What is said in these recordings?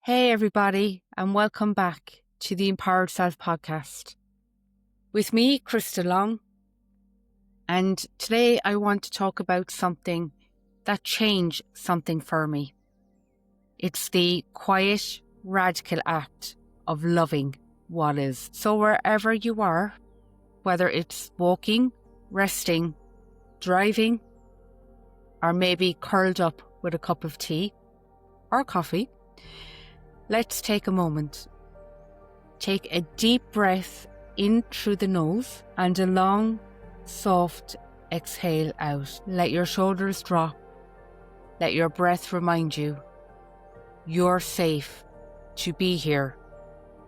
Hey everybody, and welcome back to the Empowered Self podcast. With me, Krystal Long, and today I want to talk about something that changed something for me. It's the quiet, radical act of loving what is. So wherever you are, whether it's walking, resting, driving, or maybe curled up with a cup of tea or coffee, let's take a moment. Take a deep breath in through the nose and a long, soft exhale out. Let your shoulders drop. Let your breath remind you you're safe to be here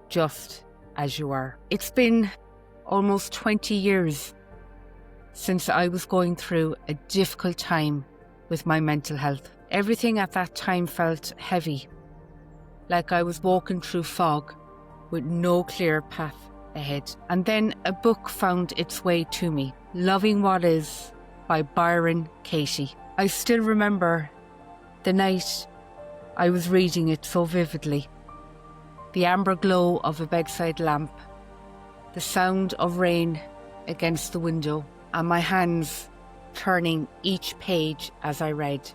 just as you are. It's been almost 20 years since I was going through a difficult time with my mental health. Everything at that time felt heavy, like I was walking through fog with no clear path ahead. And then a book found its way to me, Loving What Is by Byron Katie. I still remember the night I was reading it so vividly. The amber glow of a bedside lamp, the sound of rain against the window, and my hands turning each page as I read.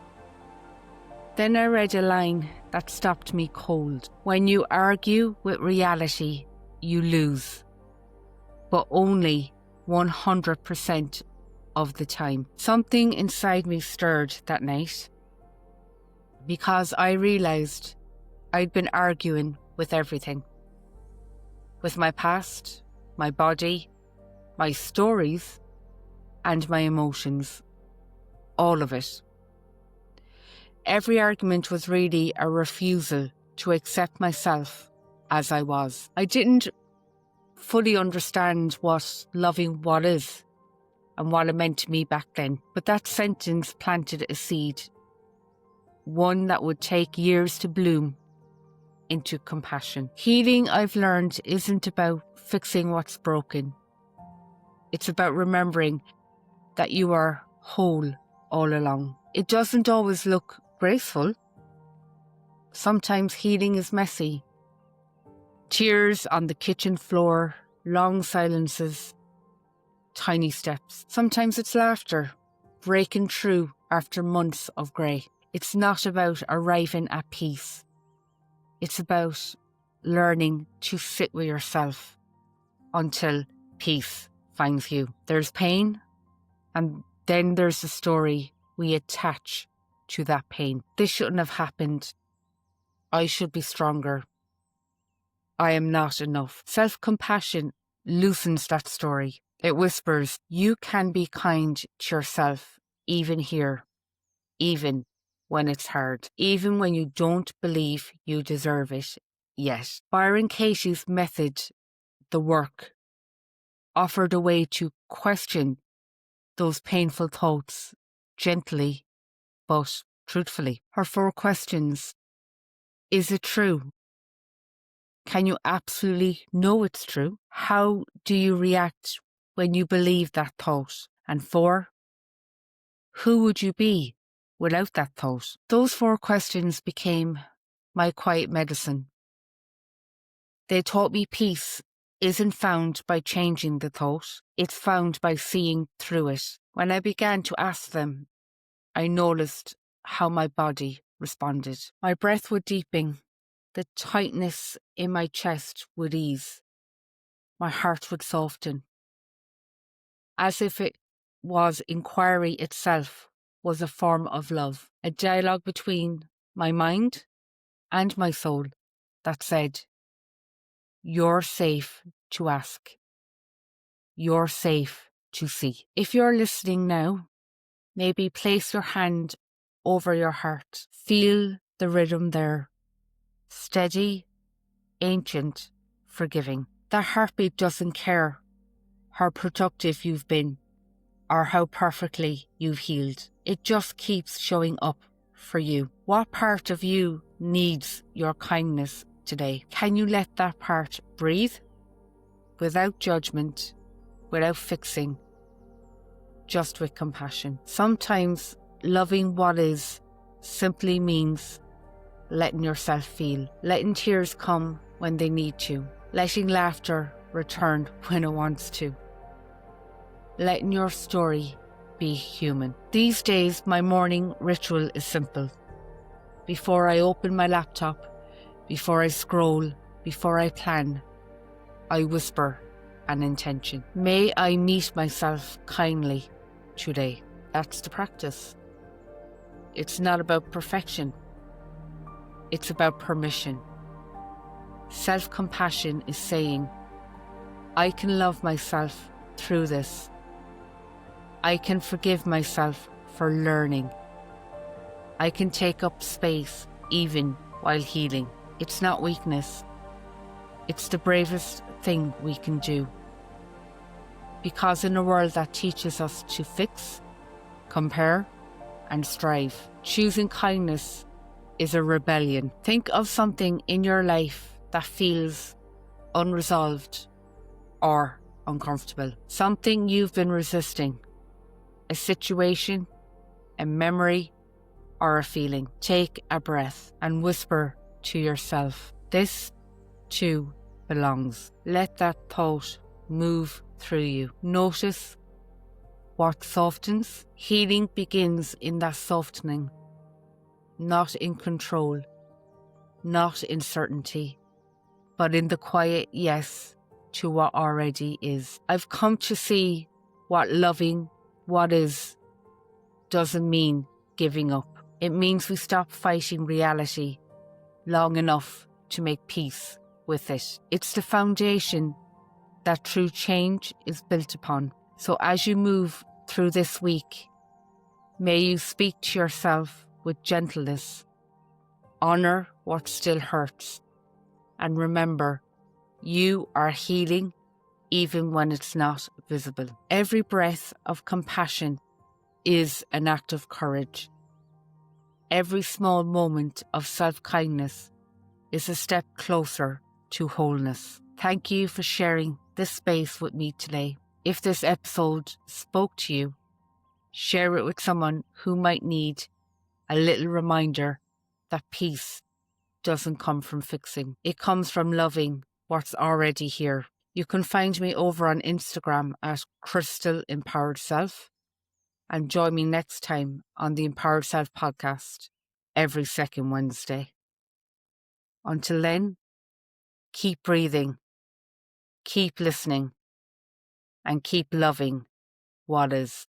Then I read a line that stopped me cold. When you argue with reality, you lose, but only 100% of the time. Something inside me stirred that night because I realised I'd been arguing with everything. With my past, my body, my stories, and my emotions. All of it. Every argument was really a refusal to accept myself as I was. I didn't fully understand what loving what is and what it meant to me back then. But that sentence planted a seed, one that would take years to bloom into compassion. Healing, I've learned, isn't about fixing what's broken. It's about remembering that you are whole all along. It doesn't always look graceful. Sometimes healing is messy. Tears on the kitchen floor, long silences, tiny steps. Sometimes it's laughter, breaking through after months of grey. It's not about arriving at peace. It's about learning to sit with yourself until peace finds you. There's pain, and then there's the story we attach to that pain. This shouldn't have happened. I should be stronger. I am not enough. Self-compassion loosens that story. It whispers, you can be kind to yourself, even here, even when it's hard, even when you don't believe you deserve it yet. Byron Katie's method, the work, offered a way to question those painful thoughts gently but truthfully. Her 4 questions. Is it true? Can you absolutely know it's true? How do you react when you believe that thought? And 4, who would you be without that thought? Those 4 questions became my quiet medicine. They taught me peace isn't found by changing the thought. It's found by seeing through it. When I began to ask them, I noticed how my body responded. My breath would deepen. The tightness in my chest would ease. My heart would soften. As if it was inquiry itself was a form of love. A dialogue between my mind and my soul that said, you're safe to ask. You're safe to see. If you're listening now, maybe place your hand over your heart. Feel the rhythm there. Steady, ancient, forgiving. That heartbeat doesn't care how productive you've been or how perfectly you've healed. It just keeps showing up for you. What part of you needs your kindness today? Can you let that part breathe without judgment, without fixing, just with compassion? Sometimes loving what is simply means letting yourself feel, letting tears come when they need to, letting laughter return when it wants to, letting your story be human. These days, my morning ritual is simple. Before I open my laptop, before I scroll, before I plan, I whisper an intention. May I meet myself kindly today. That's the practice. It's not about perfection. It's about permission. Self-compassion is saying, I can love myself through this. I can forgive myself for learning. I can take up space even while healing. It's not weakness. It's the bravest thing we can do. Because in a world that teaches us to fix, compare, and strive, choosing kindness is a rebellion. Think of something in your life that feels unresolved or uncomfortable. Something you've been resisting. A situation, a memory, or a feeling. Take a breath and whisper to yourself, this too belongs. Let that thought move through you. Notice what softens. Healing begins in that softening, not in control, not in certainty, but in the quiet yes to what already is. I've come to see what loving what is doesn't mean giving up. It means we stop fighting reality long enough to make peace with it. It's the foundation that true change is built upon. So as you move through this week, may you speak to yourself with gentleness, honor what still hurts, and remember, you are healing even when it's not visible. Every breath of compassion is an act of courage. Every small moment of self-kindness is a step closer to wholeness. Thank you for sharing this space with me today. If this episode spoke to you, share it with someone who might need a little reminder that peace doesn't come from fixing. It comes from loving what's already here. You can find me over on Instagram at Krystal Empowered Self, and join me next time on the Empowered Self podcast every second Wednesday. Until then, keep breathing, keep listening, and keep loving what is.